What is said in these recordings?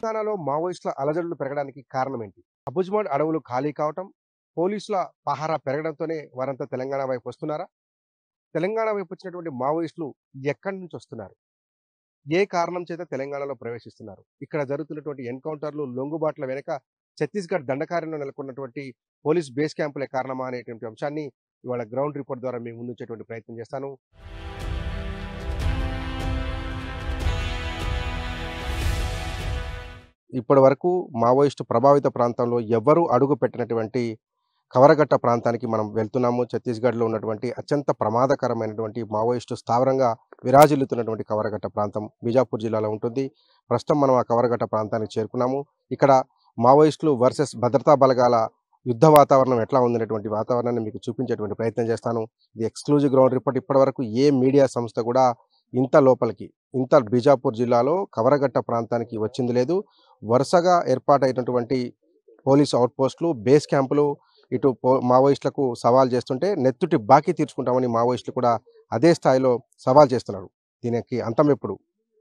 తెలంగాణలో మావోయిస్టుల అలజడులు పెరగడానికి కారణమేంటి? అబుజ్మడ్ అడవులు ఖాళీ కావటం, పోలీసుల పహారా పెరగడంతోనే వారంతా తెలంగాణ వైపు వస్తున్నారా? తెలంగాణ వైపు వచ్చినటువంటి మావోయిస్టులు ఎక్కడి నుంచి వస్తున్నారు? ఏ కారణం చేత తెలంగాణలో ప్రవేశిస్తున్నారు? ఇక్కడ జరుగుతున్నటువంటి ఎన్‌కౌంటర్‌లు, లొంగుబాట్ల వెనక ఛత్తీస్‌గఢ్ దండకారణ్యంలో నెలకొన్నటువంటి పోలీస్ బేస్ క్యాంపులే కారణమా అనేటువంటి అంశాన్ని ఇవాళ గ్రౌండ్ రిపోర్ట్ ద్వారా మీ ముందుంచేటువంటి ప్రయత్నం చేస్తాను. ఇప్పటివరకు మావోయిస్టు ప్రభావిత ప్రాంతంలో ఎవ్వరూ అడుగు పెట్టినటువంటి కవరగట్ట ప్రాంతానికి మనం వెళ్తున్నాము. ఛత్తీస్‌గఢ్‌లో ఉన్నటువంటి అత్యంత ప్రమాదకరమైనటువంటి మావోయిస్టు స్థావరంగా విరాజిల్లుతున్నటువంటి కవరగట్ట ప్రాంతం బీజాపూర్ జిల్లాలో ఉంటుంది. ప్రస్తుతం మనం ఆ కవరగట్ట ప్రాంతానికి చేరుకున్నాము. ఇక్కడ మావోయిస్టులు వర్సెస్ భద్రతా బలగాల యుద్ధ వాతావరణం ఎట్లా ఉందనేటువంటి వాతావరణాన్ని మీకు చూపించేటువంటి ప్రయత్నం చేస్తాను. ఇది ఎక్స్‌క్లూజివ్ గ్రౌండ్ రిపోర్ట్. ఇప్పటివరకు ఏ మీడియా సంస్థ కూడా ఇంత లోపలికి, ఇంత బీజాపూర్ జిల్లాలో కవరగట్ట ప్రాంతానికి వచ్చింది లేదు. వరుసగా ఏర్పాటైనటువంటి పోలీసు ఔట్ పోస్టులు, బేస్ క్యాంపులు ఇటు మావోయిస్టులకు సవాల్ చేస్తుంటే నెత్తుటి బాకీ తీర్చుకుంటామని మావోయిస్టులు కూడా అదే స్థాయిలో సవాల్ చేస్తున్నారు. దీనికి అంతం ఎప్పుడు?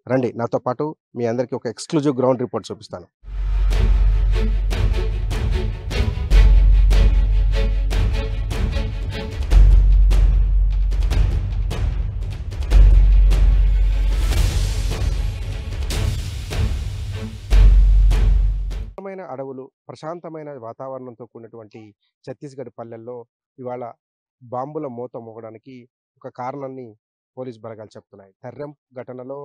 రండి నాతో పాటు మీ అందరికీ ఒక ఎక్స్‌క్లూజివ్ గ్రౌండ్ రిపోర్ట్ చూపిస్తాను. ప్రశాంతమైన అడవులు, ప్రశాంతమైన వాతావరణంతో కూడినటువంటి ఛత్తీస్‌గఢ్ పల్లెల్లో ఇవాళ బాంబుల మోత మోగడానికి ఒక కారణాన్ని పోలీస్ బలగాలు చెప్తున్నాయి. తర్రెం ఘటనలో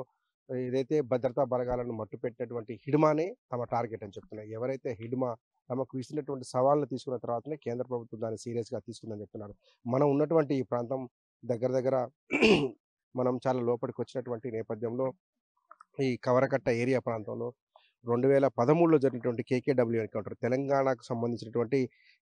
ఏదైతే భద్రతా బలగాలను మట్టుపెట్టినటువంటి హిడ్మానే తమ టార్గెట్ అని చెప్తున్నాయి. ఎవరైతే హిడ్మా తమకు విసిరినటువంటి సవాళ్ళను తీసుకున్న తర్వాతనే కేంద్ర ప్రభుత్వం దాన్ని సీరియస్‌గా తీసుకుందని చెప్తున్నారు. మనం ఉన్నటువంటి ఈ ప్రాంతం దగ్గర దగ్గర మనం చాలా లోపలికొచ్చినటువంటి నేపథ్యంలో ఈ కవరకట్ట ఏరియా ప్రాంతంలో 2013లో జరిగినటువంటి కేకేడబ్ల్యూ ఎన్‌కౌంటర్ తెలంగాణకు సంబంధించినటువంటి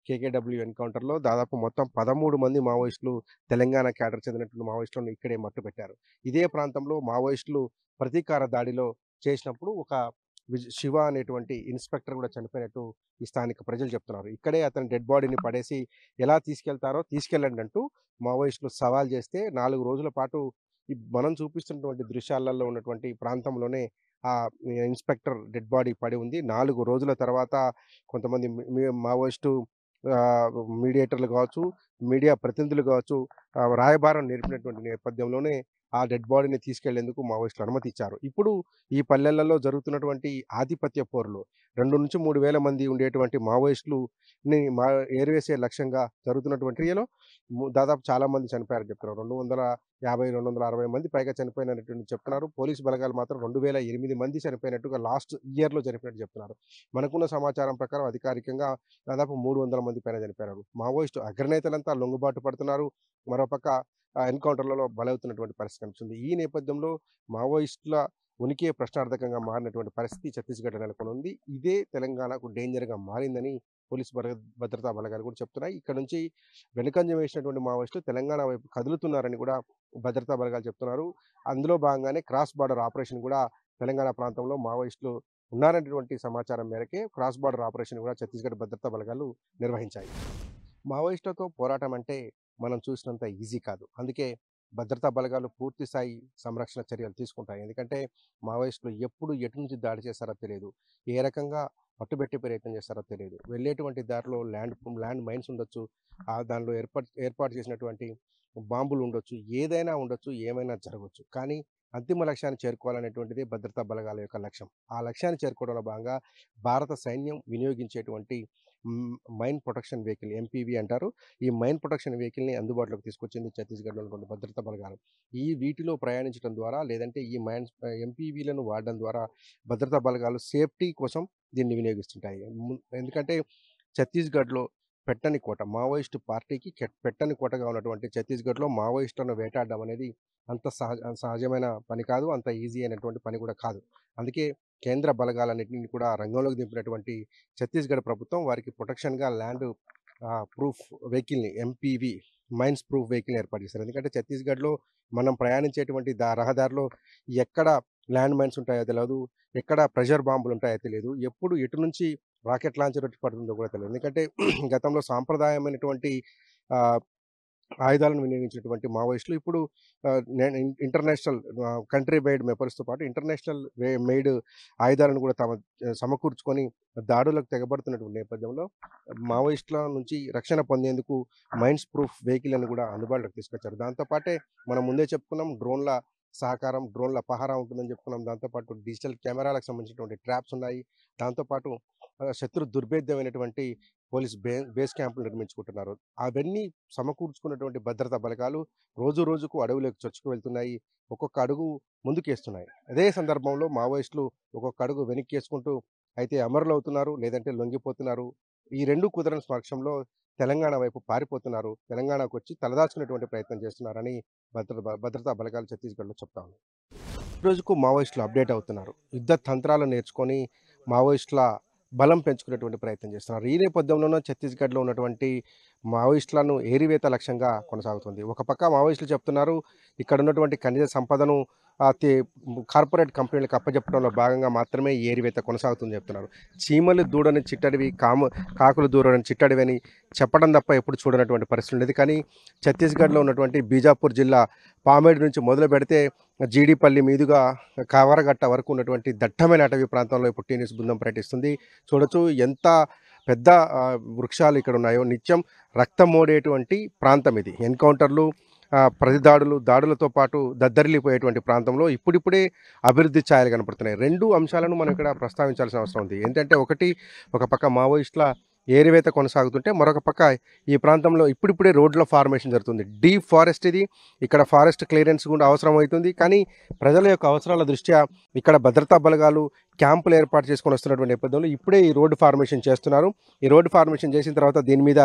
కేకేడబ్ల్యూ ఎన్‌కౌంటర్‌లో దాదాపు మొత్తం 13 మంది మావోయిస్టులు తెలంగాణ క్యాడర్ చెందినటువంటి మావోయిస్టులను ఇక్కడే మట్టుపెట్టారు. ఇదే ప్రాంతంలో మావోయిస్టులు ప్రతీకార దాడిలో చేసినప్పుడు ఒక శివ అనేటువంటి ఇన్స్‌పెక్టర్ కూడా చనిపోయినట్టు ఈ స్థానిక ప్రజలు చెప్తున్నారు. ఇక్కడే అతని డెడ్ బాడీని పడేసి ఎలా తీసుకెళ్తారో తీసుకెళ్ళండి అంటూ మావోయిస్టులు సవాల్ చేస్తే 4 రోజుల పాటు మనం చూపిస్తున్నటువంటి దృశ్యాలలో ఉన్నటువంటి ప్రాంతంలోనే ఆ ఇన్స్‌పెక్టర్ డెడ్ బాడీ పడి ఉంది. 4 రోజుల తర్వాత కొంతమంది మావోయిస్టు మీడియేటర్లు కావచ్చు, మీడియా ప్రతినిధులు కావచ్చు, రాయబారం నేర్పినటువంటి నేపథ్యంలోనే ఆ డెడ్ బాడీని తీసుకెళ్లేందుకు మావోయిస్టులు అనుమతి ఇచ్చారు. ఇప్పుడు ఈ పల్లెలలో జరుగుతున్నటువంటి ఆధిపత్య పోరులో 2-3 వేల మంది ఉండేటువంటి మావోయిస్టులుని ఏరివేసే లక్ష్యంగా జరుగుతున్నటువంటి క్రియలో దాదాపు చాలా మంది చనిపోయారని చెప్తున్నారు. 250, 260 మంది పైగా చనిపోయినటువంటి చెప్తున్నారు. పోలీసు బలగాలు మాత్రం 2008 మంది చనిపోయినట్టుగా లాస్ట్ ఇయర్‌లో చనిపోయినట్టు చెప్తున్నారు. మనకున్న సమాచారం ప్రకారం అధికారికంగా దాదాపు 300 మంది పైన చనిపోయారు. మావోయిస్టు అగ్రనేతలంతా లొంగుబాటు పడుతున్నారు. మరోపక్క ఎన్‌కౌంటర్‌లలో బలవుతున్నటువంటి పరిస్థితి కనిపిస్తుంది. ఈ నేపథ్యంలో మావోయిస్టుల ఉనికియే ప్రశ్నార్థకంగా మారినటువంటి పరిస్థితి ఛత్తీస్‌గఢ్‌లో నెలకొనుంది. ఇదే తెలంగాణకు డేంజర్‌గా మారిందని పోలీస్ భద్రతా బలగాలు కూడా చెప్తున్నాయి. ఇక్కడ నుంచి వెనుకంజ వేసినటువంటి మావోయిస్టులు తెలంగాణ వైపు కదులుతున్నారని కూడా భద్రతా బలగాలు చెప్తున్నారు. అందులో భాగంగానే క్రాస్ బార్డర్ ఆపరేషన్ కూడా తెలంగాణ ప్రాంతంలో మావోయిస్టులు ఉన్నారనేటువంటి సమాచారం మేరకే క్రాస్ బార్డర్ ఆపరేషన్ కూడా ఛత్తీస్‌గఢ్ భద్రతా బలగాలు నిర్వహించాయి. మావోయిస్టులతో పోరాటం అంటే మనం చూసినంత ఈజీ కాదు. అందుకే భద్రతా బలగాలు పూర్తి స్థాయి సంరక్షణ చర్యలు తీసుకుంటాయి. ఎందుకంటే మావోయిస్టులు ఎప్పుడు ఎటు నుంచి దాడి చేస్తారో తెలియదు. ఏ రకంగా పట్టుబెట్టే ప్రయత్నం చేస్తారో తెలియదు. వెళ్ళేటువంటి దారిలో ల్యాండ్ మైన్స్ ఉండొచ్చు. దానిలో ఏర్పాటు చేసినటువంటి బాంబులు ఉండొచ్చు. ఏదైనా ఉండొచ్చు. ఏమైనా జరగొచ్చు. కానీ అంతిమ లక్ష్యాన్ని చేరుకోవాలనేటువంటిదే భద్రతా బలగాల యొక్క లక్ష్యం. ఆ లక్ష్యాన్ని చేరుకోవడంలో భాగంగా భారత సైన్యం వినియోగించేటువంటి మైన్ ప్రొటెక్షన్ వెహికల్ ఎంపీవీ అంటారు. ఈ మైన్ ప్రొటెక్షన్ వెహికల్‌ని అందుబాటులోకి తీసుకొచ్చింది ఛత్తీస్‌గఢ్‌లో ఉన్నటువంటి భద్రతా బలగాలు. వీటిలో ప్రయాణించడం ద్వారా లేదంటే ఈ ఎంపీవీలను వాడడం ద్వారా భద్రతా బలగాలు సేఫ్టీ కోసం దీన్ని వినియోగిస్తుంటాయి. ఎందుకంటే ఛత్తీస్‌గఢ్‌లో పెట్టని కోట. మావోయిస్టు పార్టీకి పెట్టని కోటగా ఉన్నటువంటి ఛత్తీస్‌గఢ్‌లో మావోయిస్టులను వేటాడడం అనేది అంత సహజమైన పని కాదు. అంత ఈజీ అయినటువంటి పని కూడా కాదు. అందుకే కేంద్ర బలగాలన్నిటిని కూడా రంగంలోకి దింపినటువంటి ఛత్తీస్‌గఢ్ ప్రభుత్వం వారికి ప్రొటెక్షన్‌గా ల్యాండ్ ప్రూఫ్ వెహికల్‌ని ఎంపీవీ మైన్స్ ప్రూఫ్ వెహికల్‌ని ఏర్పాటు చేశారు. ఎందుకంటే ఛత్తీస్‌గఢ్‌లో మనం ప్రయాణించేటువంటి రహదారిలో ఎక్కడ ల్యాండ్ మైన్స్ ఉంటాయో తెలవదు. ఎక్కడ ప్రెషర్ బాంబులు ఉంటాయో తెలియదు. ఎప్పుడు ఎటు నుంచి రాకెట్ లాంచర్ వచ్చి పడుతుందో కూడా తెలియదు. ఎందుకంటే గతంలో సాంప్రదాయమైనటువంటి ఆహ్, ఆయుధాలను వినియోగించినటువంటి మావోయిస్టులు ఇప్పుడు నేను ఇంటర్నేషనల్ కంట్రీ మేడ్ వెపన్స్‌తో పాటు ఇంటర్నేషనల్ మెయిడ్ ఆయుధాలను కూడా సమకూర్చుకొని దాడులకు తెగబడుతున్నటువంటి నేపథ్యంలో మావోయిస్టుల నుంచి రక్షణ పొందేందుకు మైన్స్ ప్రూఫ్ వెహికల్‌లను కూడా అందుబాటులోకి తీసుకొచ్చారు. దాంతో పాటే మనం ముందే చెప్పుకున్నాం డ్రోన్‌ల సహకారం, డ్రోన్‌ల పహారా ఉంటుందని చెప్పుకున్నాం. దాంతో పాటు డిజిటల్ కెమెరాలకు సంబంధించినటువంటి ట్రాప్స్ ఉన్నాయి. దాంతో పాటు శత్రు దుర్భేద్యమైనటువంటి పోలీస్ బేస్ క్యాంపులు నిర్మించుకుంటున్నారు. అవన్నీ సమకూర్చుకున్నటువంటి భద్రతా బలగాలు రోజు రోజుకు అడవులోకి చొచ్చుకు వెళ్తున్నాయి. ఒక్కొక్క అడుగు ముందుకేస్తున్నాయి. అదే సందర్భంలో మావోయిస్టులు ఒక్కొక్క అడుగు వెనక్కేసుకుంటూ అయితే అమరులవుతున్నారు, లేదంటే లొంగిపోతున్నారు. ఈ 2 కుదరని పక్షంలో తెలంగాణ వైపు పారిపోతున్నారు. తెలంగాణకొచ్చి తలదాచుకునేటువంటి ప్రయత్నం చేస్తున్నారని భద్రతా బలగాలు ఛత్తీస్‌గఢ్‌లో చెప్తా ఉన్నాయి. రోజుకు మావోయిస్టులు అప్డేట్ అవుతున్నారు. యుద్ధ తంత్రాలు నేర్చుకొని మావోయిస్టుల బలం పెంచుకునేటువంటి ప్రయత్నం చేస్తున్నారు. ఈ నేపథ్యంలోనే ఛత్తీస్‌గఢ్‌లో ఉన్నటువంటి మావోయిస్టులను ఏరివేత లక్ష్యంగా కొనసాగుతుంది. ఒక పక్క మావోయిస్టులు చెప్తున్నారు, ఇక్కడ ఉన్నటువంటి ఖనిజ సంపదను ఆహ్, తే కార్పొరేట్ కంపెనీలకు అప్పజెప్పడంలో భాగంగా మాత్రమే ఈ ఏరివేత కొనసాగుతుందని చెప్తున్నారు. చీమలు దూడని చిట్టడివి, కాకులు దూడని చిట్టడివి అని చెప్పడం తప్ప ఎప్పుడు చూడనటువంటి పరిస్థితి ఉండేది. కానీ ఛత్తీస్‌గఢ్‌లో ఉన్నటువంటి బీజాపూర్ జిల్లా పామేడు నుంచి మొదలుపెడితే జీడిపల్లి మీదుగా కావరగట్ట వరకు ఉన్నటువంటి దట్టమైన అటవీ ప్రాంతంలో ఇప్పుడు టీ న్యూస్ బృందం పర్యటిస్తుంది. చూడొచ్చు ఎంత పెద్ద వృక్షాలు ఇక్కడ ఉన్నాయో. నిత్యం రక్తం మోడేటువంటి ప్రాంతం ఇది. ఎన్‌కౌంటర్లు, దాడులతో పాటు దద్దరిల్లిపోయేటువంటి ప్రాంతంలో ఇప్పుడిప్పుడే అభివృద్ధి ఛాయలు కనపడుతున్నాయి. 2 అంశాలను మనం ఇక్కడ ప్రస్తావించాల్సిన అవసరం ఉంది. ఏంటంటే ఒకటి, ఒక పక్క మావోయిస్టుల ఏరివేత కొనసాగుతుంటే, మరొక పక్క ఈ ప్రాంతంలో ఇప్పుడిప్పుడే రోడ్ల ఫార్మేషన్ జరుగుతుంది. డీప్ ఫారెస్ట్ ఇది. ఇక్కడ ఫారెస్ట్ క్లియరెన్స్ కూడా అవసరమవుతుంది. కానీ ప్రజల యొక్క అవసరాల దృష్ట్యా ఇక్కడ భద్రతా బలగాలు క్యాంపులు ఏర్పాటు చేసుకొని వస్తున్నటువంటి నేపథ్యంలో ఇప్పుడే ఈ రోడ్డు ఫార్మేషన్ చేస్తున్నారు. ఈ రోడ్డు ఫార్మేషన్ చేసిన తర్వాత దీని మీద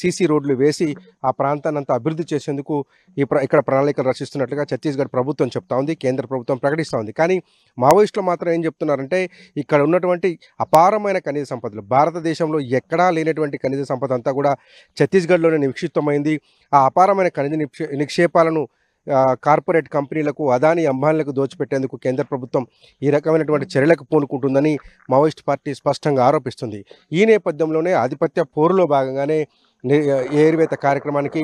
సీసీ రోడ్లు వేసి ఆ ప్రాంతాన్ని అంతా అభివృద్ధి చేసేందుకు ఇక్కడ ప్రణాళికలు రచిస్తున్నట్లుగా ఛత్తీస్‌గఢ్ ప్రభుత్వం చెప్తా ఉంది. కేంద్ర ప్రభుత్వం ప్రకటిస్తూ ఉంది. కానీ మావోయిస్టులు మాత్రం ఏం చెప్తున్నారంటే, ఇక్కడ ఉన్నటువంటి అపారమైన ఖనిజ సంపదలు, భారతదేశంలో ఎక్కడా లేనటువంటి ఖనిజ సంపద అంతా కూడా ఛత్తీస్‌గఢ్‌లోనే నిక్షిప్తమైంది. ఆ అపారమైన ఖనిజ నిక్షేపాలను కార్పొరేట్ కంపెనీలకు, అదానీ, అంబానీలకు దోచిపెట్టేందుకు కేంద్ర ప్రభుత్వం ఈ రకమైనటువంటి చర్యలకు పూనుకుంటుందని మావోయిస్ట్ పార్టీ స్పష్టంగా ఆరోపిస్తుంది. ఈ నేపథ్యంలోనే ఆధిపత్య పోరులో భాగంగానే ఏరివేత కార్యక్రమానికి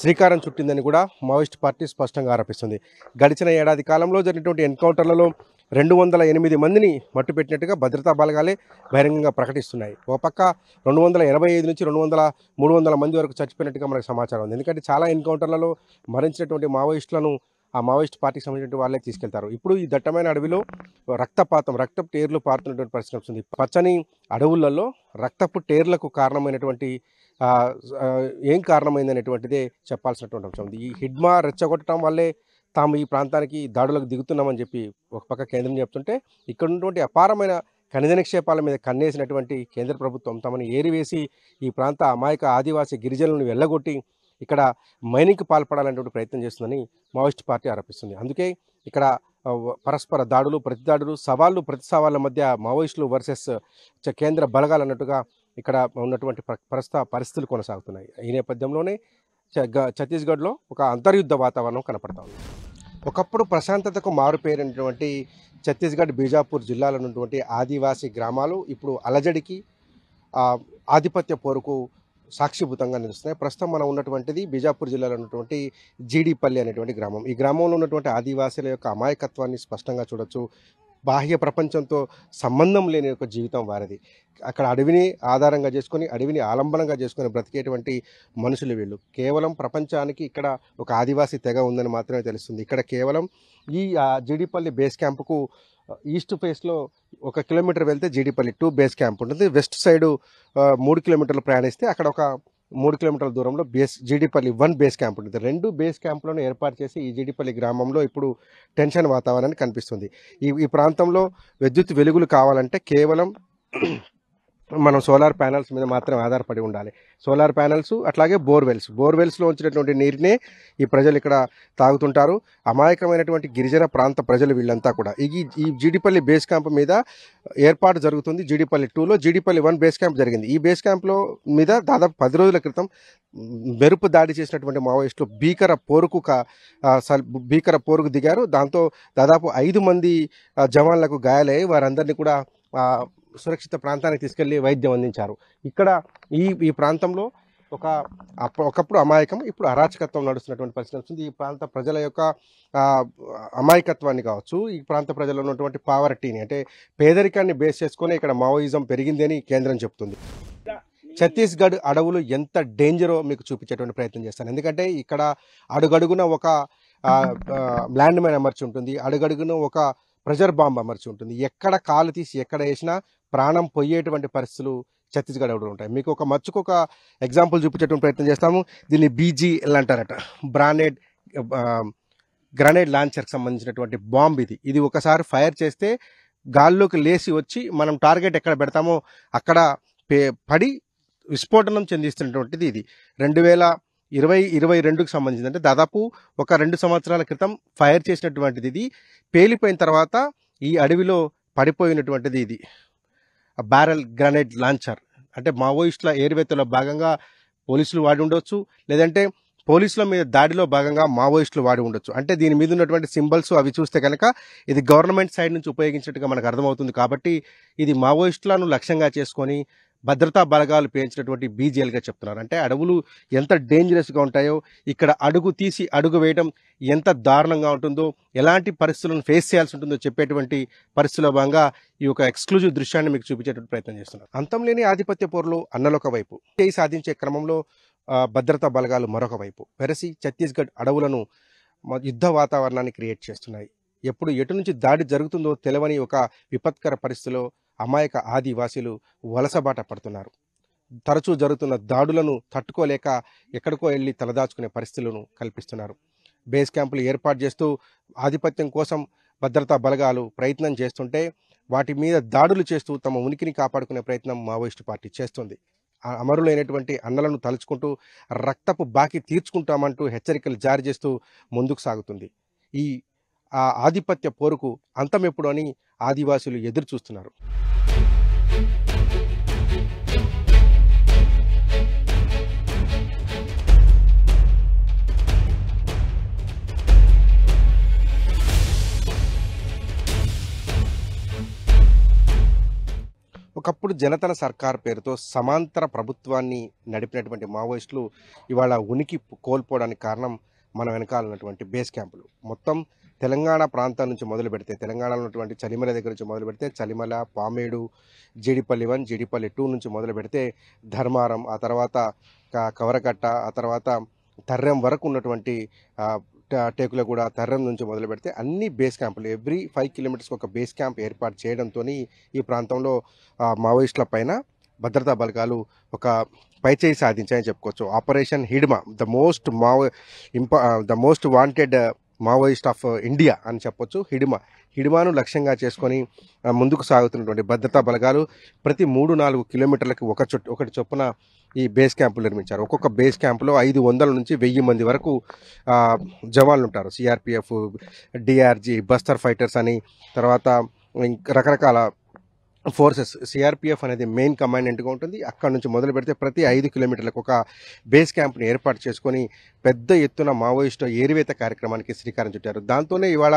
శ్రీకారం చుట్టిందని కూడా మావోయిస్ట్ పార్టీ స్పష్టంగా ఆరోపిస్తుంది. గడిచిన ఏడాది కాలంలో జరిగినటువంటి ఎన్‌కౌంటర్లలో 208 మందిని మట్టుపెట్టినట్టుగా భద్రతా బలగాలే బహిరంగంగా ప్రకటిస్తున్నాయి. ఒక పక్క 285 నుంచి 300 మంది వరకు చచ్చిపోయినట్టుగా మనకు సమాచారం ఉంది. ఎందుకంటే చాలా ఎన్‌కౌంటర్లలో మరణించినటువంటి మావోయిస్టులను ఆ మావోయిస్ట్ పార్టీకి సంబంధించిన వాళ్ళే తీసుకెళ్తారు. ఇప్పుడు ఈ దట్టమైన అడవిలో రక్తపు టేర్లు పారుతున్నటువంటి పరిస్థితి వస్తుంది. పచ్చని అడవులలో రక్తపు టేర్లకు కారణమైనటువంటి ఏం కారణమైందనేటువంటిదే చెప్పాల్సినటువంటి అంశం ఉంది. ఈ హిడ్మా రెచ్చగొట్టడం వల్లే తాము ఈ ప్రాంతానికి దాడులకు దిగుతున్నామని చెప్పి ఒక పక్క కేంద్రం చెప్తుంటే, ఇక్కడ ఉన్నటువంటి అపారమైన ఖనిజ నిక్షేపాల మీద కన్నేసినటువంటి కేంద్ర ప్రభుత్వం తమని ఏరివేసి ఈ ప్రాంత అమాయక ఆదివాసీ గిరిజనులను వెళ్ళగొట్టి ఇక్కడ మైనింగ్‌కి పాల్పడాలనేటువంటి ప్రయత్నం చేస్తుందని మావోయిస్ట్ పార్టీ ఆరోపిస్తుంది. అందుకే ఇక్కడ పరస్పర దాడులు, ప్రతి సవాళ్ళ మధ్య మావోయిస్టులు వర్సెస్ కేంద్ర బలగాలు అన్నట్టుగా ఇక్కడ ఉన్నటువంటి పరిస్థితులు కొనసాగుతున్నాయి. ఈ నేపథ్యంలోనే ఛత్తీస్‌గఢ్‌లో ఒక అంతర్యుద్ధ వాతావరణం కనపడతా ఉంది. ఒకప్పుడు ప్రశాంతతకు మారుపేరినటువంటి ఛత్తీస్‌గఢ్, బీజాపూర్ జిల్లాలో ఉన్నటువంటి ఆదివాసీ గ్రామాలు ఇప్పుడు అలజడికి, ఆధిపత్య పోరుకు సాక్షిభూతంగా నిలుస్తున్నాయి. ప్రస్తుతం మనం ఉన్నటువంటిది బీజాపూర్ జిల్లాలో ఉన్నటువంటి జీడిపల్లి అనేటువంటి గ్రామం. ఈ గ్రామంలో ఉన్నటువంటి ఆదివాసీల యొక్క అమాయకత్వాన్ని స్పష్టంగా చూడొచ్చు. బాహ్య ప్రపంచంతో సంబంధం లేని ఒక జీవితం వారిది. అక్కడ అడవిని ఆధారంగా చేసుకొని, అడవిని ఆలంబనంగా చేసుకొని బ్రతికేటువంటి మనుషులు వీళ్ళు. కేవలం ప్రపంచానికి ఇక్కడ ఒక ఆదివాసీ తెగ ఉందని మాత్రమే తెలుస్తుంది. ఇక్కడ కేవలం ఈ జీడిపల్లి బేస్ క్యాంపుకు ఈస్ట్ ఫేస్‌లో 1 కిలోమీటర్ వెళ్తే జీడిపల్లి 2 బేస్ క్యాంప్ ఉంటుంది. వెస్ట్ సైడు 3 కిలోమీటర్లు ప్రయాణిస్తే అక్కడ ఒక 3 కిలోమీటర్ల దూరంలో జీడిపల్లి 1 బేస్ క్యాంప్ ఉంటుంది. 2 బేస్ క్యాంపులను ఏర్పాటు చేసి ఈ జీడిపల్లి గ్రామంలో ఇప్పుడు టెన్షన్ వాతావరణాన్ని కనిపిస్తుంది. ఈ ప్రాంతంలో విద్యుత్ వెలుగులు కావాలంటే కేవలం మనం సోలార్ ప్యానెల్స్ మీద మాత్రం ఆధారపడి ఉండాలి. సోలార్ ప్యానెల్స్ అట్లాగే బోర్వెల్స్లో ఉంచినటువంటి నీరునే ఈ ప్రజలు ఇక్కడ తాగుతుంటారు. అమాయకమైనటువంటి గిరిజన ప్రాంత ప్రజలు వీళ్ళంతా కూడా. ఈ జీడిపల్లి బేస్ క్యాంప్ మీద ఏర్పాటు జరుగుతుంది. జీడిపల్లి 2లో జీడిపల్లి 1 బేస్ క్యాంప్ జరిగింది. ఈ బేస్ క్యాంప్లో మీద దాదాపు 10 రోజుల క్రితం మెరుపు దాడి చేసినటువంటి మావోయిస్టులు భీకర పోరుకు దిగారు. దాంతో దాదాపు 5 మంది జవాన్లకు గాయాలయ్యాయి. వారందరినీ కూడా సురక్షిత ప్రాంతానికి తీసుకెళ్లి వైద్యం అందించారు. ఇక్కడ ఈ ప్రాంతంలో ఒకప్పుడు అమాయకం, ఇప్పుడు అరాచకత్వం నడుస్తున్నటువంటి పరిస్థితి వస్తుంది. ఈ ప్రాంత ప్రజల యొక్క ఆహ్, అమాయకత్వాన్ని కావచ్చు, ఈ ప్రాంత ప్రజల్లో ఉన్నటువంటి పావర్టీని అంటే పేదరికాన్ని బేస్ చేసుకొని ఇక్కడ మావోయిజం పెరిగింది అని కేంద్రం చెప్తుంది. ఛత్తీస్‌గఢ్ అడవులు ఎంత డేంజరో మీకు చూపించేటువంటి ప్రయత్నం చేస్తాను. ఎందుకంటే ఇక్కడ అడుగడుగున ఒక ల్యాండ్ మైన్ అమర్చి ఉంటుంది. అడుగడుగున ఒక ప్రెషర్ బాంబ్ అమర్చి ఉంటుంది. ఎక్కడ కాలు తీసి ఎక్కడ వేసినా ప్రాణం పోయేటువంటి పరిస్థితులు ఛత్తీస్‌గఢ్ అడవులు ఉంటాయి. మీకు ఒక మచ్చుకొక ఎగ్జాంపుల్ చూపించేటువంటి ప్రయత్నం చేస్తాము. దీన్ని బీజీఎల్ అంటారట. బ్రానెడ్ గ్రనేడ్ లాంచర్కి సంబంధించినటువంటి బాంబ్ ఇది. ఇది ఒకసారి ఫైర్ చేస్తే గాల్లోకి లేసి వచ్చి మనం టార్గెట్ ఎక్కడ పెడతామో అక్కడ పడి విస్ఫోటనం చెందిస్తున్నటువంటిది ఇది. 2022కి సంబంధించి అంటే దాదాపు ఒక 2 సంవత్సరాల క్రితం ఫైర్ చేసినటువంటిది ఇది. పేలిపోయిన తర్వాత ఈ అడవిలో పడిపోయినటువంటిది ఇది. బ్యారెల్ గ్రనేడ్ లాంచర్ అంటే మావోయిస్టుల ఏరువేతలో భాగంగా పోలీసులు వాడి ఉండొచ్చు, లేదంటే పోలీసుల మీద దాడిలో భాగంగా మావోయిస్టులు వాడి ఉండొచ్చు. అంటే దీని మీద ఉన్నటువంటి సింబల్స్ అవి చూస్తే కనుక ఇది గవర్నమెంట్ సైడ్ నుంచి ఉపయోగించినట్టుగా మనకు అర్థమవుతుంది. కాబట్టి ఇది మావోయిస్టులను లక్ష్యంగా చేసుకొని భద్రతా బలగాలు పేర్చినటువంటి బీజీఎల్గా చెప్తున్నారు. అంటే అడవులు ఎంత డేంజరస్గా ఉంటాయో, ఇక్కడ అడుగు తీసి అడుగు వేయడం ఎంత దారుణంగా ఉంటుందో, ఎలాంటి పరిస్థితులను ఫేస్ చేయాల్సి ఉంటుందో చెప్పేటువంటి పరిస్థితుల్లో భాగంగా ఈ యొక్క ఎక్స్క్లూజివ్ దృశ్యాన్ని మీకు చూపించేటువంటి ప్రయత్నం చేస్తున్నారు. అంతం లేని ఆధిపత్య పోరులో అన్నలొక వైపు, చేయి సాధించే క్రమంలో భద్రతా బలగాలు మరొక వైపు వెరసి ఛత్తీస్గఢ్ అడవులను యుద్ధ వాతావరణాన్ని క్రియేట్ చేస్తున్నాయి. ఎప్పుడు ఎటు నుంచి దాడి జరుగుతుందో తెలవని ఒక విపత్కర పరిస్థితిలో అమాయక ఆదివాసీలు వలసబాట పడుతున్నారు. తరచూ జరుగుతున్న దాడులను తట్టుకోలేక ఎక్కడికో వెళ్ళి తలదాచుకునే పరిస్థితులను కల్పిస్తున్నారు. బేస్ క్యాంపులు ఏర్పాటు చేస్తూ ఆధిపత్యం కోసం భద్రతా బలగాలు ప్రయత్నం చేస్తుంటే వాటి మీద దాడులు చేస్తూ తమ ఉనికిని కాపాడుకునే ప్రయత్నం మావోయిస్టు పార్టీ చేస్తుంది. అమరులైనటువంటి అన్నలను తలుచుకుంటూ రక్తపు బాకీ తీర్చుకుంటామంటూ హెచ్చరికలు జారీ చేస్తూ ముందుకు సాగుతుంది. ఈ ఆధిపత్య పోరుకు అంతం ఎప్పుడు అని ఆదివాసులు ఎదురు చూస్తున్నారు. ఒకప్పుడు జనతన సర్కార్ పేరుతో సమాంతర ప్రభుత్వాన్ని నడిపినటువంటి మావోయిస్టులు ఇవాళ ఉనికి కోల్పోవడానికి కారణం మన వెనకాల ఉన్నటువంటి బేస్ క్యాంపులు. మొత్తం తెలంగాణ ప్రాంతం నుంచి మొదలు పెడితే, తెలంగాణలో ఉన్నటువంటి చలిమల దగ్గర నుంచి మొదలు పెడితే చలిమల, పామేడు, జీడిపల్లి 1, జీడిపల్లి 2 నుంచి మొదలు పెడితే ధర్మారం, ఆ తర్వాత కవరకట్ట, ఆ తర్వాత తర్రెం వరకు ఉన్నటువంటి టేకులగూడ, తర్రెం నుంచి మొదలు పెడితే అన్ని బేస్ క్యాంపులు ఎవ్రీ 5 కిలోమీటర్స్కి ఒక బేస్ క్యాంప్ ఏర్పాటు చేయడంతో ఈ ప్రాంతంలో మావోయిస్టుల పైన భద్రతా బలగాలు ఒక పైచేయి సాధించాయని చెప్పుకోవచ్చు. Operation Hidma the most wanted Maoist of India అని చెప్పొచ్చు. హిడ్మాను లక్ష్యంగా చేసుకొని ముందుకు సాగుతున్నటువంటి భద్రతా బలగాలు ప్రతి 3-4 కిలోమీటర్లకి ఒకటి చొప్పున ఈ బేస్ క్యాంపులు నిర్మించారు. ఒక్కొక్క బేస్ క్యాంపులో 500 నుంచి 1000 మంది వరకు జవాన్లు ఉంటారు. సిఆర్పిఎఫ్, డిఆర్జీ, బస్తర్ ఫైటర్స్ అని, తర్వాత రకరకాల ఫోర్సెస్. సిఆర్పిఎఫ్ అనేది మెయిన్ కమాండెంట్గా ఉంటుంది. అక్కడ నుంచి మొదలు పెడితే ప్రతి 5 కిలోమీటర్లకు ఒక బేస్ క్యాంప్ని ఏర్పాటు చేసుకొని పెద్ద ఎత్తున మావోయిస్టు ఏరివేత కార్యక్రమానికి శ్రీకారం చుట్టారు. దాంతోనే ఇవాళ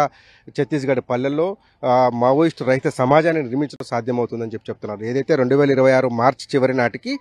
ఛత్తీస్గఢ్ పల్లెల్లో మావోయిస్టు రహిత సమాజాన్ని నిర్మించడం సాధ్యమవుతుందని చెప్తున్నారు. ఏదైతే 2026 మార్చి చివరి నాటికి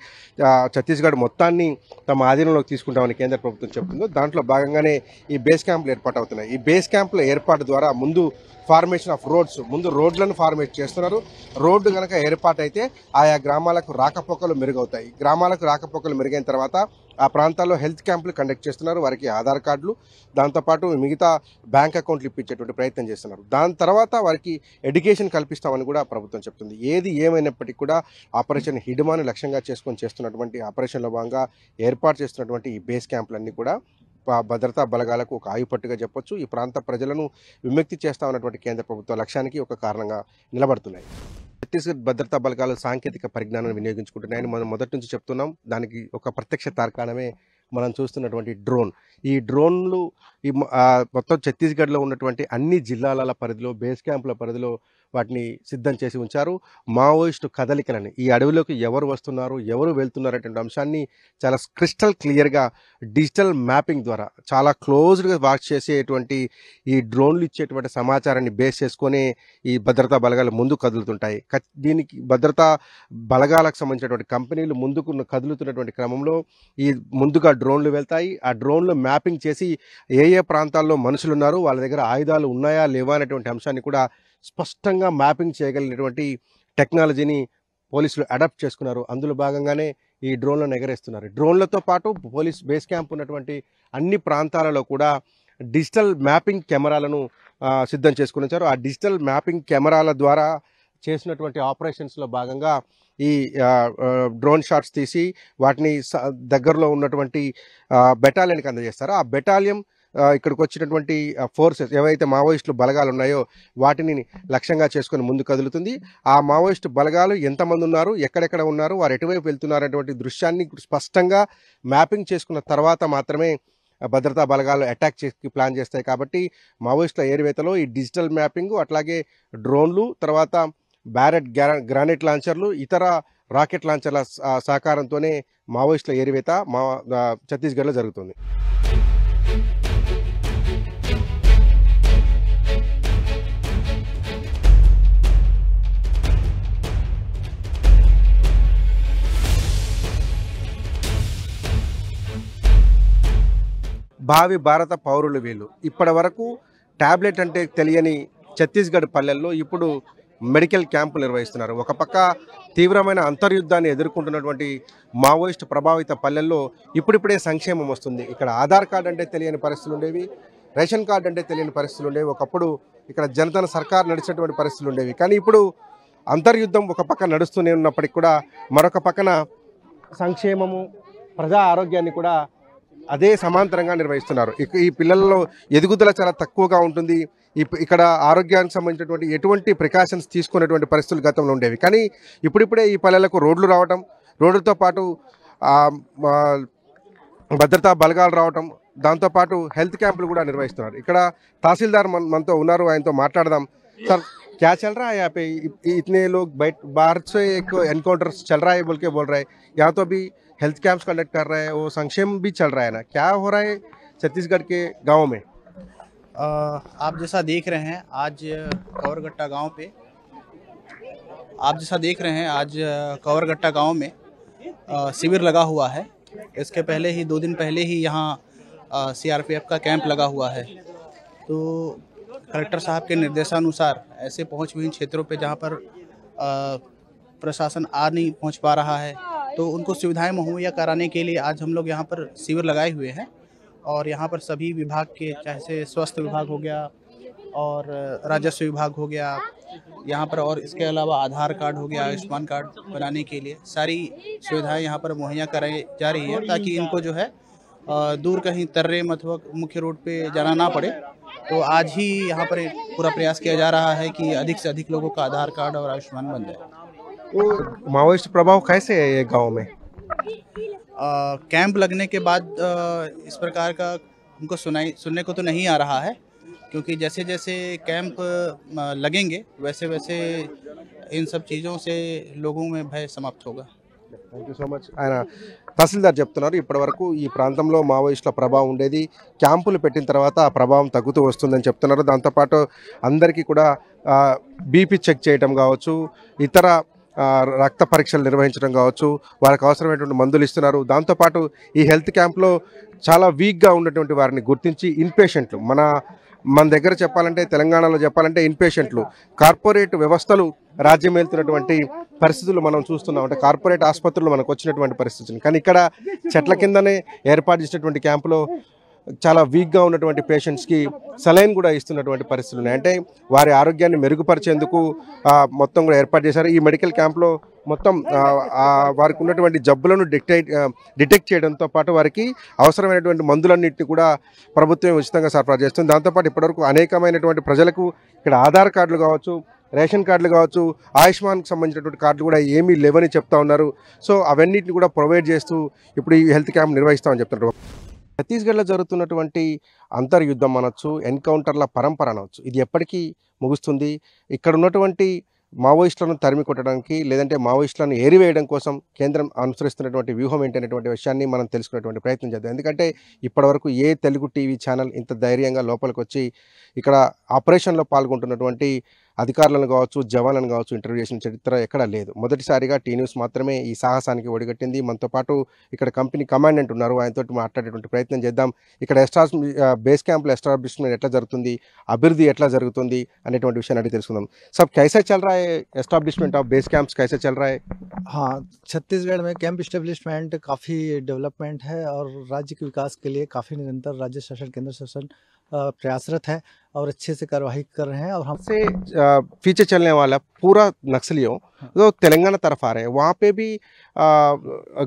ఛత్తీస్గఢ్ మొత్తాన్ని తమ ఆధీనంలోకి తీసుకుంటామని కేంద్ర ప్రభుత్వం చెప్తుందో దాంట్లో భాగంగానే ఈ బేస్ క్యాంపులు ఏర్పాటు అవుతున్నాయి. ఈ బేస్ క్యాంపుల ఏర్పాటు ద్వారా ముందు ఫార్మేషన్ ఆఫ్ రోడ్స్, ముందు రోడ్లను ఫార్మేట్ చేస్తున్నారు. రోడ్డు కనుక ఏర్పాటైతే ఆయా గ్రామాలకు రాకపోకలు మెరుగవుతాయి. గ్రామాలకు రాకపోకలు మెరుగైన తర్వాత ఆ ప్రాంతాల్లో హెల్త్ క్యాంపులు కండక్ట్ చేస్తున్నారు. వారికి ఆధార్ కార్డులు, దాంతోపాటు మిగతా బ్యాంక్ అకౌంట్లు ఇప్పించేటువంటి ప్రయత్నం చేస్తున్నారు. దాని తర్వాత వారికి ఎడ్యుకేషన్ కల్పిస్తామని కూడా ప్రభుత్వం చెప్తుంది. ఏది ఏమైనప్పటికీ కూడా ఆపరేషన్ హిడ్మాను లక్ష్యంగా చేసుకొని చేస్తున్నటువంటి ఆపరేషన్లో భాగంగా ఏర్పాటు చేస్తున్నటువంటి ఈ బేస్ క్యాంపులన్నీ కూడా భద్రతా బలగాలకు ఒక ఆయుపట్టుగా చెప్పొచ్చు. ఈ ప్రాంత ప్రజలను విముక్తి చేస్తా ఉన్నటువంటి కేంద్ర ప్రభుత్వ లక్ష్యానికి ఒక కారణంగా నిలబడుతున్నాయి. ఛత్తీస్గఢ్ భద్రతా బలగాలు సాంకేతిక పరిజ్ఞానాన్ని వినియోగించుకుంటున్నాయని మనం మొదటి నుంచి చెప్తున్నాం. దానికి ఒక ప్రత్యక్ష తార్కాణమే మనం చూస్తున్నటువంటి డ్రోన్. ఈ డ్రోన్లు మొత్తం ఛత్తీస్గఢ్లో ఉన్నటువంటి అన్ని జిల్లాల పరిధిలో, బేస్ క్యాంపుల పరిధిలో వాటిని సిద్ధం చేసి ఉంచారు. మావోయిస్టు కదలికలని, ఈ అడవిలోకి ఎవరు వస్తున్నారు, ఎవరు వెళ్తున్నారు అనేటువంటి అంశాన్ని చాలా క్రిస్టల్ క్లియర్‌గా డిజిటల్ మ్యాపింగ్ ద్వారా చాలా క్లోజ్డ్‌గా వాచ్ చేసేటువంటి ఈ డ్రోన్‌లు ఇచ్చేటువంటి సమాచారాన్ని బేస్ చేసుకొనే ఈ భద్రతా బలగాలు ముందుకు కదులుతుంటాయి. దీనికి భద్రతా బలగాలకు సంబంధించినటువంటి కంపెనీలు ముందుకు కదులుతున్నటువంటి క్రమంలో ఈ ముందుగా డ్రోన్‌లు వెళ్తాయి. ఆ డ్రోన్‌లు మ్యాపింగ్ చేసి ఏ ఏ ప్రాంతాల్లో మనుషులున్నారు, వాళ్ళ దగ్గర ఆయుధాలు ఉన్నాయా లేవా అనేటువంటి అంశాన్ని కూడా స్పష్టంగా మ్యాపింగ్ చేయగలిగినటువంటి టెక్నాలజీని పోలీసులు అడాప్ట్ చేసుకున్నారు. అందులో భాగంగానే ఈ డ్రోన్లను ఎగరేస్తున్నారు. డ్రోన్లతో పాటు పోలీస్ బేస్ క్యాంప్ ఉన్నటువంటి అన్ని ప్రాంతాలలో కూడా డిజిటల్ మ్యాపింగ్ కెమెరాలను సిద్ధం చేసుకుని ఉంచారు. ఆ డిజిటల్ మ్యాపింగ్ కెమెరాల ద్వారా చేసినటువంటి ఆపరేషన్స్లో భాగంగా ఈ డ్రోన్ షాట్స్ తీసి వాటిని దగ్గరలో ఉన్నటువంటి బెటాలియన్కి అందజేస్తారు. ఆ బెటాలియన్ ఇక్కడికి వచ్చినటువంటి ఫోర్సెస్ ఏవైతే మావోయిస్టులు బలగాలు ఉన్నాయో వాటిని లక్ష్యంగా చేసుకొని ముందు కదులుతుంది. ఆ మావోయిస్టు బలగాలు ఎంతమంది ఉన్నారు, ఎక్కడెక్కడ ఉన్నారు, వారు ఎటువైపు వెళ్తున్నారు అనేటువంటి దృశ్యాన్ని స్పష్టంగా మ్యాపింగ్ చేసుకున్న తర్వాత మాత్రమే భద్రతా బలగాలు అటాక్ చేసి ప్లాన్ చేస్తాయి. కాబట్టి మావోయిస్టుల ఏరివేతలో ఈ డిజిటల్ మ్యాపింగ్, అట్లాగే డ్రోన్లు, తర్వాత బ్యారెట్ గ్రానైట్ లాంచర్లు, ఇతర రాకెట్ లాంచర్ల సహకారంతోనే మావోయిస్టుల ఏరివేత ఛత్తీస్గఢ్లో జరుగుతుంది. భావి భారత పౌరులు వీళ్ళు. ఇప్పటి వరకు ట్యాబ్లెట్ అంటే తెలియని ఛత్తీస్గఢ్ పల్లెల్లో ఇప్పుడు మెడికల్ క్యాంపులు నిర్వహిస్తున్నారు. ఒక పక్క తీవ్రమైన అంతర్యుద్ధాన్ని ఎదుర్కొంటున్నటువంటి మావోయిస్టు ప్రభావిత పల్లెల్లో ఇప్పుడిప్పుడే సంక్షేమం వస్తుంది. ఇక్కడ ఆధార్ కార్డు అంటే తెలియని పరిస్థితులు ఉండేవి, రేషన్ కార్డు అంటే తెలియని పరిస్థితులు ఉండేవి. ఒకప్పుడు ఇక్కడ జనతన సర్కార్ నడిచేటువంటి పరిస్థితులు ఉండేవి. కానీ ఇప్పుడు అంతర్యుద్ధం ఒక పక్క నడుస్తూనే ఉన్నప్పటికీ కూడా మరొక పక్కన సంక్షేమము, ప్రజా ఆరోగ్యాన్ని కూడా అదే సమాంతరంగా నిర్వహిస్తున్నారు. ఈ పిల్లల్లో ఎదుగుదల చాలా తక్కువగా ఉంటుంది. ఇక్కడ ఆరోగ్యానికి సంబంధించినటువంటి ఎటువంటి ప్రికాషన్స్ తీసుకునేటువంటి పరిస్థితులు గతంలో ఉండేవి. కానీ ఇప్పుడిప్పుడే ఈ పల్లెలకు రోడ్లు రావటం, రోడ్లతో పాటు భద్రతా బలగాలు రావటం, దాంతోపాటు హెల్త్ క్యాంపులు కూడా నిర్వహిస్తున్నారు. ఇక్కడ తహసీల్దార్ మనతో ఉన్నారు, ఆయనతో మాట్లాడదాం. సార్, क्या चल रहा है यहाँ पे? इतने लोग बाहर से एक एनकाउंटर चल रहा है बोल के बोल रहे हैं, यहाँ तो अभी हेल्थ कैंप्स कंडक्ट कर रहे हैं, वो संक्षेम भी चल रहा है ना, क्या हो रहा है छत्तीसगढ़ के गाँव में? आप जैसा देख रहे हैं आज कवरगट्टा गांव पे, आप जैसा देख रहे हैं आज कवरगट्टा गांव में शिविर लगा हुआ है। इसके पहले ही 2 दिन पहले ही यहाँ सीआरपीएफ का कैंप लगा हुआ है। तो कलेक्टर साहब के निर्देशानुसार ऐसे पहुंचविहीन क्षेत्रों पे जहां पर प्रशासन आ नहीं पहुंच पा रहा है तो उनको सुविधाएं मुहैया कराने के लिए आज हम लोग यहाँ पर शिविर लगाए हुए हैं। और यहाँ पर सभी विभाग के, चाहे से स्वास्थ्य विभाग हो गया और राजस्व विभाग हो गया, यहाँ पर और इसके अलावा आधार कार्ड हो गया, आयुष्मान कार्ड बनाने के लिए सारी सुविधाएं यहाँ पर मुहैया कराई जा रही है, ताकि इनको जो है दूर कहीं तर्रे अथवा मुख्य रोड पे जाना ना पड़े। तो आज ही यहाँ पर पूरा प्रयास किया जा रहा है कि अधिक से अधिक लोगों का आधार कार्ड और आयुष्मान बन जाए। तो माओवाइस्ट प्रभाव कैसे है ये गांव में? कैंप लगने के बाद इस प्रकार का उनको सुनने को तो नहीं आ रहा है, क्योंकि जैसे जैसे कैंप लगेंगे वैसे वैसे इन सब चीज़ों से लोगों में भय समाप्त होगा। Thank you so much. ఆయన తహసీల్దార్ చెప్తున్నారు, ఇప్పటి వరకు ఈ ప్రాంతంలో మావోయిస్టుల ప్రభావం ఉండేది, క్యాంపులు పెట్టిన తర్వాత ఆ ప్రభావం తగ్గుతూ వస్తుందని చెప్తున్నారు. దాంతోపాటు అందరికీ కూడా బీపీ చెక్ చేయడం కావచ్చు, ఇతర రక్త పరీక్షలు నిర్వహించడం కావచ్చు, వారికి అవసరమైనటువంటి మందులు ఇస్తున్నారు. దాంతోపాటు ఈ హెల్త్ క్యాంప్లో చాలా వీక్గా ఉన్నటువంటి వారిని గుర్తించి ఇన్పేషెంట్లు, మన దగ్గర చెప్పాలంటే తెలంగాణలో చెప్పాలంటే ఇన్పేషెంట్లు, కార్పొరేట్ వ్యవస్థలు రాజ్యం వెళ్తున్నటువంటి పరిస్థితులు మనం చూస్తున్నాం. అంటే కార్పొరేట్ ఆసుపత్రులు మనకు వచ్చినటువంటి పరిస్థితులు. కానీ ఇక్కడ చెట్ల కిందనే ఏర్పాటు చేసినటువంటి క్యాంపులో చాలా వీక్గా ఉన్నటువంటి పేషెంట్స్కి సలైన్ కూడా ఇస్తున్నటువంటి పరిస్థితులు ఉన్నాయి. అంటే వారి ఆరోగ్యాన్ని మెరుగుపరిచేందుకు మొత్తం కూడా ఏర్పాటు చేశారు. ఈ మెడికల్ క్యాంప్లో మొత్తం వారికి ఉన్నటువంటి జబ్బులను డిటెక్ట్ చేయడంతో పాటు వారికి అవసరమైనటువంటి మందులన్నింటినీ కూడా ప్రభుత్వం ఉచితంగా సరఫరా చేస్తుంది. దాంతోపాటు ఇప్పటివరకు అనేకమైనటువంటి ప్రజలకు ఇక్కడ ఆధార్ కార్డులు కావచ్చు, రేషన్ కార్డులు కావచ్చు, ఆయుష్మాన్కి సంబంధించినటువంటి కార్డులు కూడా ఏమీ లేవని చెప్తా ఉన్నారు. సో అవన్నిటిని కూడా ప్రొవైడ్ చేస్తూ ఇప్పుడు ఈ హెల్త్ క్యాంప్ నిర్వహిస్తామని చెప్తున్నారు. ఛత్తీస్‌గఢ్‌లో జరుగుతున్నటువంటి అంతర్యుద్ధం అనొచ్చు, ఎన్‌కౌంటర్‌ల పరంపర అనొచ్చు. ఇది ఎప్పటికి ముగుస్తుంది? ఇక్కడ ఉన్నటువంటి మావోయిస్టులను తరిమి కొట్టడానికి, లేదంటే మావోయిస్టులను ఏరివేయడం కోసం కేంద్రం అనుసరిస్తున్నటువంటి వ్యూహం ఏంటనేటువంటి విషయాన్ని మనం తెలుసుకునేటువంటి ప్రయత్నం చేద్దాం. ఎందుకంటే ఇప్పటివరకు ఏ తెలుగు టీవీ ఛానల్ ఇంత ధైర్యంగా లోపలికొచ్చి ఇక్కడ ఆపరేషన్‌లో పాల్గొంటున్నటువంటి అధికారులను కావచ్చు, జవాన్లను కావచ్చు ఇంటర్వ్యూ చేసిన చరిత్ర ఎక్కడా లేదు. మొదటిసారిగా టీ న్యూస్ మాత్రమే ఈ సాహసానికి ఒడిగట్టింది. మనతో పాటు ఇక్కడ కంపెనీ కమాండెంట్ ఉన్నారు. ఆయనతోటి మాట్లాడేటువంటి ప్రయత్నం చేద్దాం. ఇక్కడ బేస్ క్యాంప్‌లో ఎస్టాబ్లిష్మెంట్ ఎట్లా జరుగుతుంది? అభివృద్ధి ఎట్లా జరుగుతుంది? అనేటువంటి విషయాన్ని అడిగి తెలుసుకుందాం. सब कैसे चल रहा है एस्टैब्लिशमेंट ऑफ बेस कैंप्स कैसे चल रहा है? हाँ, छत्तीसगढ़ में कैंप इस्टेब्लिशमेंट काफ़ी डेवलपमेंट है और राज्य के विकास के लिए काफ़ी निरंतर राज्य शासन, केंद्र शासन प्रयासरत है और अच्छे से कार्यवाही कर रहे हैं। और हम से पीछे चलने वाला पूरा नक्सलियों तो तेलंगाना तरफ आ रहे हैं, वहाँ पे भी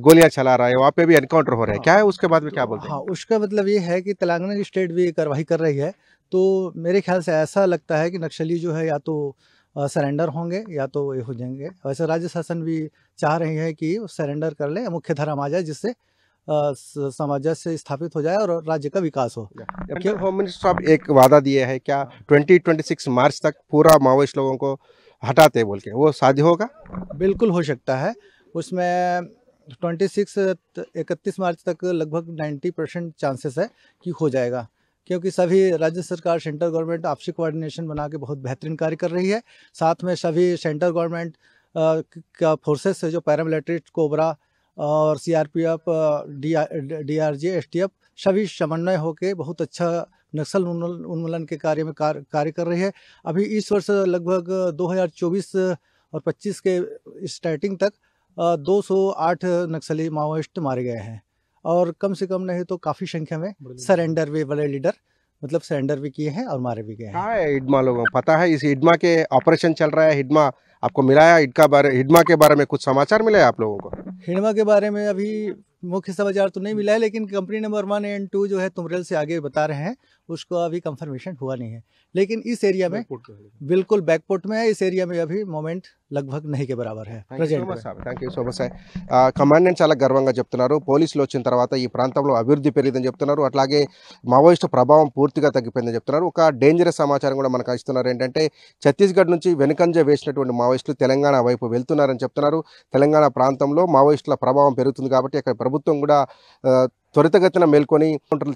गोलियां चला रहा है, वहाँ पे भी एनकाउंटर हो रहे हैं। क्या है उसके बाद में क्या बोलते हैं? हाँ, उसका मतलब ये है कि तेलंगाना की स्टेट भी कार्रवाई कर रही है। तो मेरे ख्याल से ऐसा लगता है कि नक्सली जो है या तो सरेंडर होंगे या तो ये हो जाएंगे। वैसे राज्य शासन भी चाह रही है कि सरेंडर कर ले, मुख्य धारा में आ जाए, जिससे सामंजस्य स्थापित हो जाए और राज्य का विकास हो। सेंट्रल होम मिनिस्टर साहब एक वादा दिए है, क्या 2026 मार्च तक पूरा माओवादी लोगों को हटाते बोल के, वो साध्य होगा? बिल्कुल हो सकता है। उसमें 31 मार्च तक लगभग 90% चांसेस है कि हो जाएगा, क्योंकि सभी राज्य सरकार, सेंट्रल गवर्नमेंट आपसी कोऑर्डिनेशन बना के बहुत बेहतरीन कार्य कर रही है। साथ में सभी सेंट्रल गवर्नमेंट का फोर्सेस है, जो पैरामिलिट्री, कोबरा और सीआरपीएफ, डीआरजी, एसटीएफ, सभी समन्वय होकर बहुत अच्छा नक्सल उन्मूलन के कार्य में कार्य कर रही है। अभी इस वर्ष लगभग 2024 और 25 के स्टार्टिंग तक 208 नक्सली माओइस्ट मारे गए हैं और कम से कम नहीं तो काफ़ी संख्या में सरेंडर भी, बड़े लीडर मतलब सरेंडर भी किए हैं और मारे भी गए हैं। कहाँ है हिडमा लोगों को पता है? इस हिडमा के ऑपरेशन चल रहा है, हिडमा आपको मिला है? हिडमा के बारे में कुछ समाचार मिले आप लोगों को? हिडमा के बारे में अभी मुख्य समाचार तो नहीं मिला है, लेकिन कंपनी नंबर 1 एंड 2 जो है तुमरेल से आगे बता रहे हैं, उसको अभी कंफर्मेशन हुआ नहीं है। लेकिन इस एरिया में बिल्कुल बैकपोर्ट में है, इस एरिया में अभी मोमेंट लगभग नहीं के बराबर है present. Thank you so much sir. Commandant చాలా గర్వంగా చెప్తున్నారు. పోలీసులు వచ్చిన తర్వాత ఈ ప్రాంతంలో అభివృద్ధి పెరిగిందని చెప్తున్నారు. అట్లాగే మావోయిస్టు ప్రభావం పూర్తిగా తగ్గిపోయిందని చెప్తున్నారు. ఒక డేంజరస్ సమాచారం కూడా మనకు ఇస్తున్నారు. ఏంటంటే ఛత్తీస్గఢ్ నుంచి వెనుకంజ వేసినటువంటి మావోయిస్టులు తెలంగాణ వైపు వెళ్తున్నారని చెప్తున్నారు. తెలంగాణ ప్రాంతంలో మావోయిస్టుల ప్రభావం పెరుగుతుంది కాబట్టి అక్కడ ప్రభుత్వం కూడా త్వరితగతిన మేల్కొని కౌంటర్లు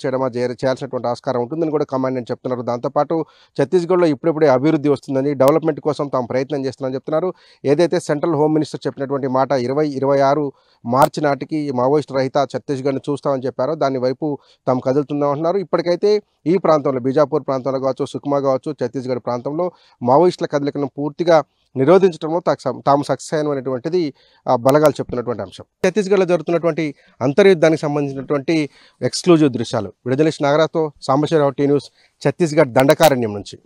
చేయాల్సినటువంటి ఆస్కారం ఉంటుందని కూడా కమాండెంట్ చెప్తున్నారు. దాంతోపాటు ఛత్తీస్గఢ్లో ఇప్పుడిప్పుడే అభివృద్ధి వస్తుందని, డెవలప్మెంట్ కోసం తాము ప్రయత్నం చేస్తున్నారని చెప్తున్నారు. ఏదైతే సెంట్రల్ హోమ్ మినిస్టర్ చెప్పినటువంటి మాట 2026 మార్చి నాటికి మావోయిస్ట్ రహిత ఛత్తీస్గఢ్ని చూస్తామని చెప్పారో దాని వైపు తాము కదులుతున్నామంటున్నారు. ఇప్పటికైతే ఈ ప్రాంతంలో బీజాపూర్ ప్రాంతంలో కావచ్చు, సుక్మా కావచ్చు, ఛత్తీస్గఢ్ ప్రాంతంలో మావోయిస్టుల కదలికను పూర్తిగా నిరోధించడంలో తాము సక్సెస్ అయినటువంటిది బలగాలు చెప్తున్నటువంటి అంశం. ఛత్తీస్గఢ్లో జరుగుతున్నటువంటి అంతర్యుద్ధానికి సంబంధించినటువంటి ఎక్స్క్లూజివ్ దృశ్యాలు. విడుదల నాగరాజ్తో సాంబశివరావు, టీ న్యూస్, ఛత్తీస్గఢ్ దండకారణ్యం నుంచి.